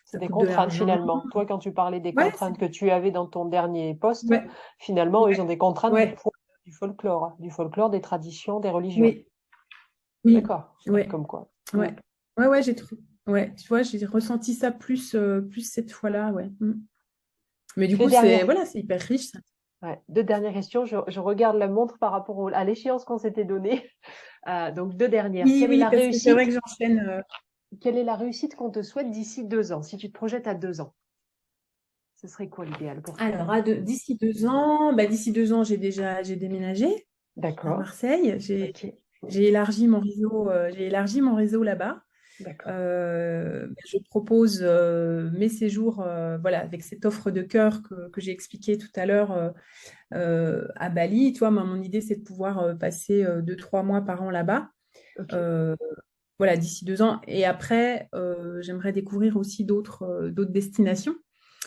Ça des coûte de contraintes l'argent. finalement. Toi, quand tu parlais des Ouais, contraintes que tu avais dans ton dernier poste, ouais, finalement, ils ont des contraintes du ouais, poids du folklore, des traditions, des religions. oui, oui, D'accord. ouais, Comme quoi. Mm. ouais, ouais, ouais, j'ai trouvé. Ouais, tu vois, j'ai ressenti ça plus cette fois-là, ouais. Mm. Mais du Deux coup, dernières, voilà, c'est hyper riche, ça. ouais, deux dernières questions. Je regarde la montre par rapport à l'échéance qu'on s'était donnée. Donc, deux dernières. Oui, oui, parce que c'est vrai que j'enchaîne. Quelle est la réussite qu'on te souhaite d'ici 2 ans? Si tu te projettes à 2 ans, ce serait quoi l'idéal pour toi? Alors, d'ici 2 ans, j'ai déménagé à D'accord. Marseille. Ok. J'ai élargi mon réseau là-bas. D'accord. Je propose mes séjours, voilà, avec cette offre de cœur que j'ai expliqué tout à l'heure à Bali. Tu vois, moi, mon idée, c'est de pouvoir passer 2, 3 mois par an là-bas. Ok. Euh, voilà, d'ici 2 ans. Et après, j'aimerais découvrir aussi d'autres destinations.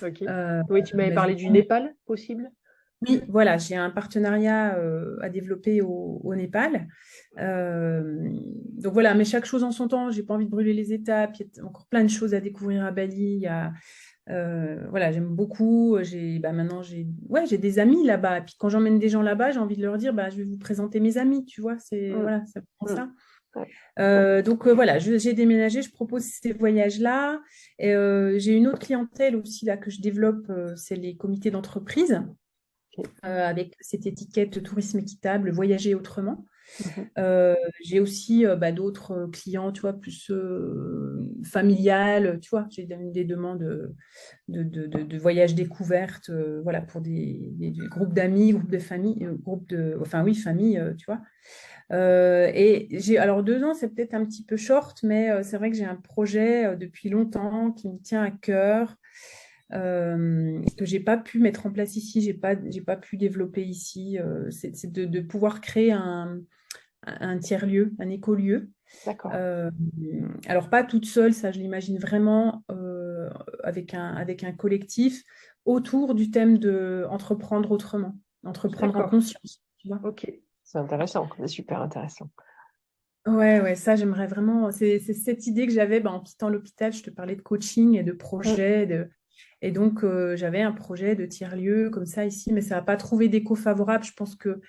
Ok. Euh, Oui, tu m'avais bah, je parlé du prends- Népal, possible? oui, voilà, j'ai un partenariat à développer au Népal. Donc voilà, mais chaque chose en son temps, j'ai pas envie de brûler les étapes. Il y a encore plein de choses à découvrir à Bali. Voilà, j'aime beaucoup. Maintenant, j'ai des amis là-bas. Et puis quand j'emmène des gens là-bas, j'ai envie de leur dire, bah, je vais vous présenter mes amis, tu vois. Mm. Voilà, ça prend Mm. ça. Ouais. Donc voilà, j'ai déménagé, je propose ces voyages-là. Et, j'ai une autre clientèle aussi là que je développe, c'est les comités d'entreprise Ok. avec cette étiquette tourisme équitable, voyager autrement. Mhm. Euh, j'ai aussi d'autres clients, tu vois, plus familiales, tu vois, j'ai des demandes de voyages découvertes, voilà, pour des groupes d'amis, groupes de famille, enfin oui, famille, tu vois. Alors 2 ans, c'est peut-être un petit peu short, mais c'est vrai que j'ai un projet depuis longtemps qui me tient à cœur, que j'ai pas pu mettre en place ici, j'ai pas pu développer ici. C'est de pouvoir créer un tiers-lieu, un écolieu. D'accord. Euh, alors pas toute seule, ça je l'imagine vraiment avec un collectif autour du thème de entreprendre autrement, entreprendre en D'accord. conscience, tu vois. Ok. C'est intéressant. C'est super intéressant. Ouais, ouais, ça j'aimerais vraiment. C'est cette idée que j'avais en quittant l'hôpital. Je te parlais de coaching et de Mm. projet. Et donc j'avais un projet de tiers-lieu comme ça ici, mais ça n'a pas trouvé d'écho favorable. Je pense que le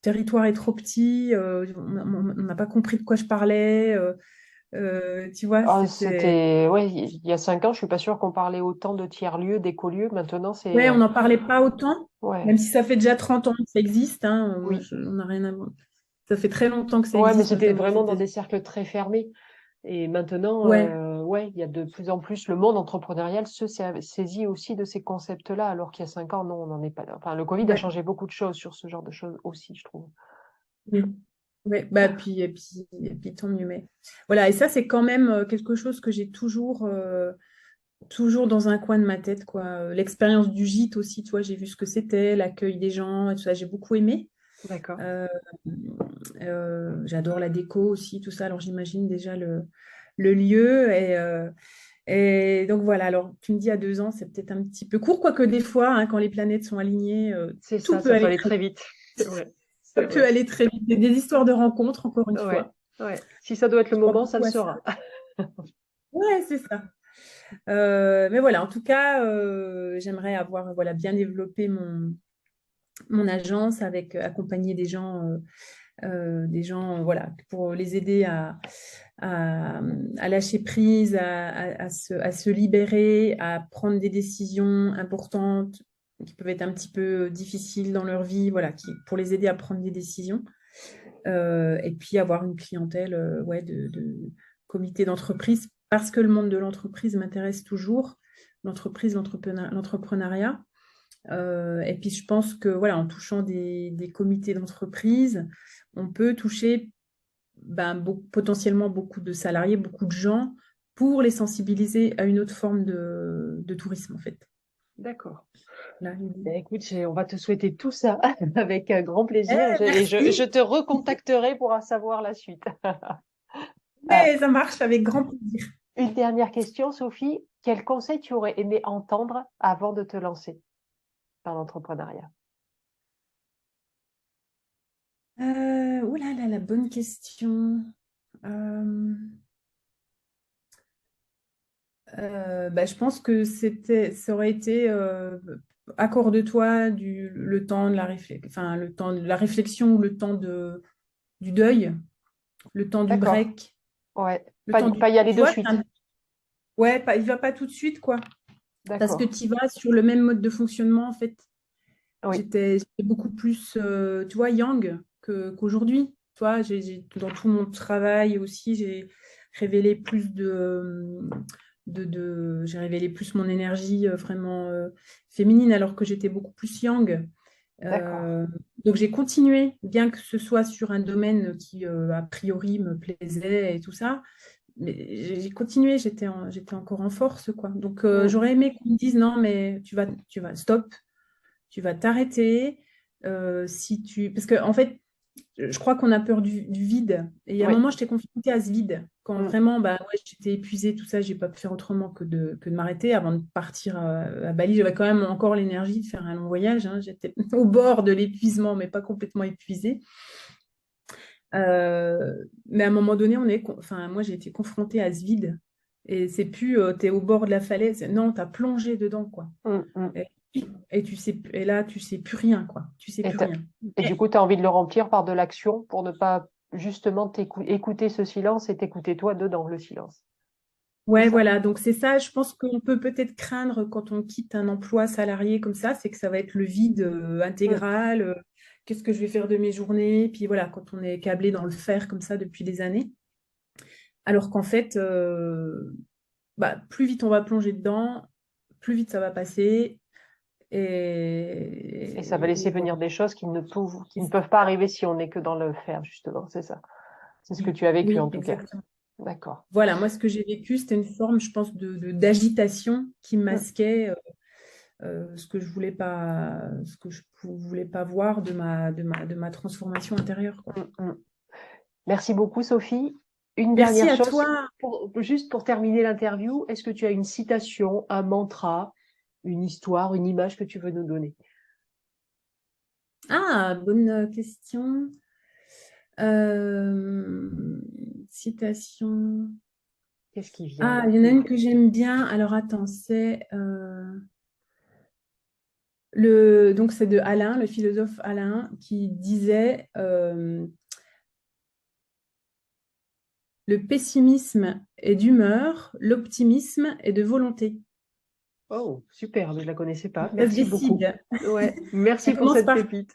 territoire est trop petit. On n'a pas compris de quoi je parlais. Tu vois, Ah, c'était. c'était, ouais, il y a 5 ans, je suis pas sûre qu'on parlait autant de tiers-lieux, d'écolieux. Maintenant, Ouais, on n'en parlait pas autant, ouais, même si ça fait déjà 30 ans que ça existe. Hein, oui. on n'a rien à voir. Ça fait très longtemps que ça Ouais, mais existe, c'était notamment aux vraiment dans des États-Unis. cercles très fermés. Et maintenant, Ouais, ouais, il y a de plus en plus, le monde entrepreneurial saisit aussi de ces concepts-là, alors qu'il y a 5 ans, non, on n'en est pas là. Enfin, le Covid a ouais. changé beaucoup de choses sur ce genre de choses aussi, je trouve. Oui. Ouais, bah, et puis tant mieux. Mais voilà, et ça, c'est quand même quelque chose que j'ai toujours dans un coin de ma tête, quoi. L'expérience du gîte aussi, tu vois, j'ai vu ce que c'était, l'accueil des gens, et tout ça, j'ai beaucoup aimé. D'accord. Euh, J'adore la déco aussi, tout ça, alors j'imagine déjà le lieu. Et donc voilà, alors tu me dis à 2 ans, c'est peut-être un petit peu court, quoique des fois, hein, quand les planètes sont alignées, C'est tout ça, peut ça peut aller aller très très vite. vite. C'est vrai, Ça c'est peut vrai. aller très vite. Il y a des histoires de rencontres, encore une Ouais, fois. ouais. Si ça doit être le Je crois moment, ça le beaucoup à ça. sera. Ouais, c'est ça. Mais voilà, en tout cas, j'aimerais avoir voilà, bien développé mon agence avec accompagner des gens voilà, pour les aider à lâcher prise, à se libérer, à prendre des décisions importantes qui peuvent être un petit peu difficiles dans leur vie, voilà, pour les aider à prendre des décisions. Et puis avoir une clientèle ouais, de comité d'entreprise, parce que le monde de l'entreprise m'intéresse toujours, l'entrepreneuriat. Et puis je pense que voilà, en touchant des comités d'entreprise, on peut toucher potentiellement beaucoup de salariés, beaucoup de gens, pour les sensibiliser à une autre forme de tourisme, en fait. D'accord. Là, Ben, écoute, on va te souhaiter tout ça avec un grand eh, plaisir et je merci. te recontacterai pour en savoir la suite. Euh, Mais ça marche avec grand plaisir. une dernière question, Sophie. Quel conseil tu aurais aimé entendre avant de te lancer dans l'entrepreneuriat? Oh là là, la bonne question. Euh, je pense que ça aurait été accorde-toi le temps de enfin, le temps de la réflexion ou le temps du deuil, le temps du D'accord. break, Ouais. le temps du. Pas y aller Tu de vois, suite. ouais, il va pas tout de suite, quoi. Parce que D'accord. tu vas sur le même mode de fonctionnement, en fait. Oui. J'étais beaucoup plus, tu vois, yang qu'aujourd'hui. Tu vois, dans tout mon travail aussi, j'ai révélé plus j'ai révélé plus mon énergie vraiment féminine alors que j'étais beaucoup plus yang. D'accord. Euh, donc j'ai continué, bien que ce soit sur un domaine qui a priori me plaisait et tout ça, mais j'ai continué, j'étais encore en force, quoi. Donc Mm. j'aurais aimé qu'on me dise non, mais stop, tu vas t'arrêter. Si tu... Parce que, en fait, je crois qu'on a peur du vide. Et il y a un Oui. moment, j'étais confrontée à ce vide. Quand Mm. vraiment, ouais, j'étais épuisée, tout ça, j'ai pas pu faire autrement que de m'arrêter avant de partir à Bali. J'avais quand même encore l'énergie de faire un long voyage, hein. J'étais au bord de l'épuisement, mais pas complètement épuisée. Mais à un moment donné, enfin, moi, j'ai été confrontée à ce vide. Et c'est plus, tu es au bord de la falaise. Non, tu as plongé dedans, quoi. Mm. Mm. Et, et là, tu sais plus rien, quoi. Tu sais Et, plus rien. et du coup, tu as envie de le remplir par de l'action pour ne pas justement écouter ce silence et t'écouter toi dedans, le silence. C'est Ouais, ça? voilà. Donc, c'est ça, je pense qu'on peut peut-être craindre quand on quitte un emploi salarié comme ça, c'est que ça va être le vide Mm. intégral. Qu'est-ce que je vais faire de mes journées? Puis voilà, quand on est câblé dans le fer comme ça depuis des années. Alors qu'en fait, plus vite on va plonger dedans, plus vite ça va passer. Et ça va laisser Et venir voilà. des choses qui ne peuvent pas arriver si on n'est que dans le faire, justement. C'est ça. C'est ce que tu as vécu en Oui, tout cas. exactement. D'accord. Voilà, moi, ce que j'ai vécu, c'était une forme, je pense, d'agitation qui Mm. masquait ce que je voulais pas voir de ma transformation intérieure, quoi. Mm. Mm. Merci beaucoup, Sophie. Une Merci dernière à chose, toi. juste pour terminer l'interview, est-ce que tu as une citation, un mantra, une histoire, une image que tu veux nous donner? Ah, bonne question. Euh, citation. Qu'est-ce qui vient Ah, là? il y en a une que j'aime bien. Alors, attends, donc c'est de Alain, le philosophe Alain, qui disait le pessimisme est d'humeur, l'optimisme est de volonté. Oh, super, je la connaissais pas. Ça se Merci beaucoup. décide. Ouais, Ça merci pour commence cette par, pépite.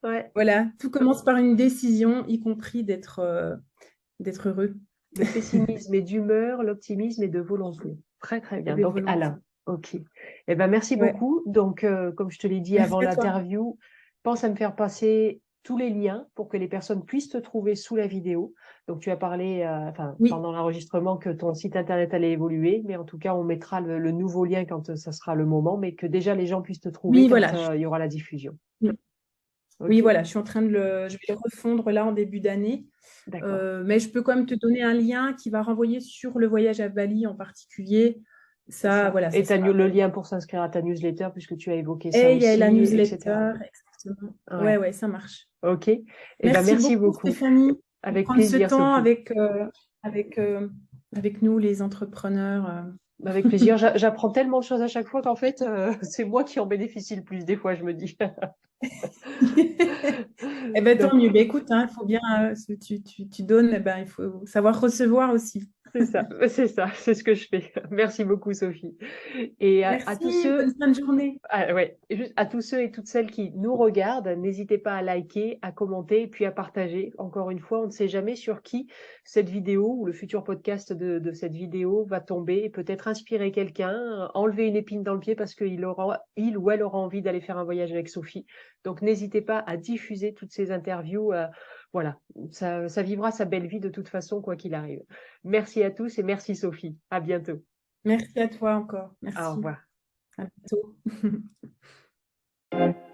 Ouais, voilà, tout commence par une décision, y compris d'être heureux le pessimisme est d'humeur, l'optimisme est de volonté. Très, très et bien. de Donc, volonté. Alain, ok. Eh ben, merci Ouais. beaucoup. Donc, comme je te l'ai dit Merci avant à toi. l'interview, pense à me faire passer tous les liens pour que les personnes puissent te trouver sous la vidéo. Donc, tu as parlé, enfin, Oui, pendant l'enregistrement que ton site internet allait évoluer, mais en tout cas, on mettra le nouveau lien quand ça sera le moment, mais que déjà les gens puissent te trouver oui, quand voilà. il y aura la diffusion. Oui, oui, Ok? voilà. Je suis en train je vais le refondre là en début d'année. D'accord. Mais je peux quand même te donner un lien qui va renvoyer sur le voyage à Bali en particulier. C'est Ça, ça. voilà, Et ça sera. le lien pour s'inscrire à ta newsletter, puisque tu as évoqué ça Et il y a la aussi, etc. newsletter, exactement. Ouais, Ouais. ouais, ça marche. Ok. Eh ben, Merci merci beaucoup, beaucoup. Stéphanie, de Avec prendre ce plaisir, temps Sophie. avec, euh, avec nous, les entrepreneurs. Avec plaisir. J'apprends tellement de choses à chaque fois qu'en fait, c'est moi qui en bénéficie le plus des fois, je me dis. Eh ben, tant Donc, mieux. Ben, écoute, il faut bien, tu donnes, eh ben, il faut savoir recevoir aussi. c'est ça, c'est ce que je fais. Merci beaucoup, Sophie. Et à tous Merci, ceux bonne fin de journée. Ouais, et juste à tous ceux et toutes celles qui nous regardent, n'hésitez pas à liker, à commenter et puis à partager. Encore une fois, on ne sait jamais sur qui cette vidéo ou le futur podcast de cette vidéo va tomber et peut-être inspirer quelqu'un, enlever une épine dans le pied parce il ou elle aura envie d'aller faire un voyage avec Sophie. Donc n'hésitez pas à diffuser toutes ces interviews voilà, ça vivra sa belle vie de toute façon, quoi qu'il arrive. Merci à tous et merci Sophie. À bientôt. Merci à toi encore. Au Merci. revoir. À bientôt.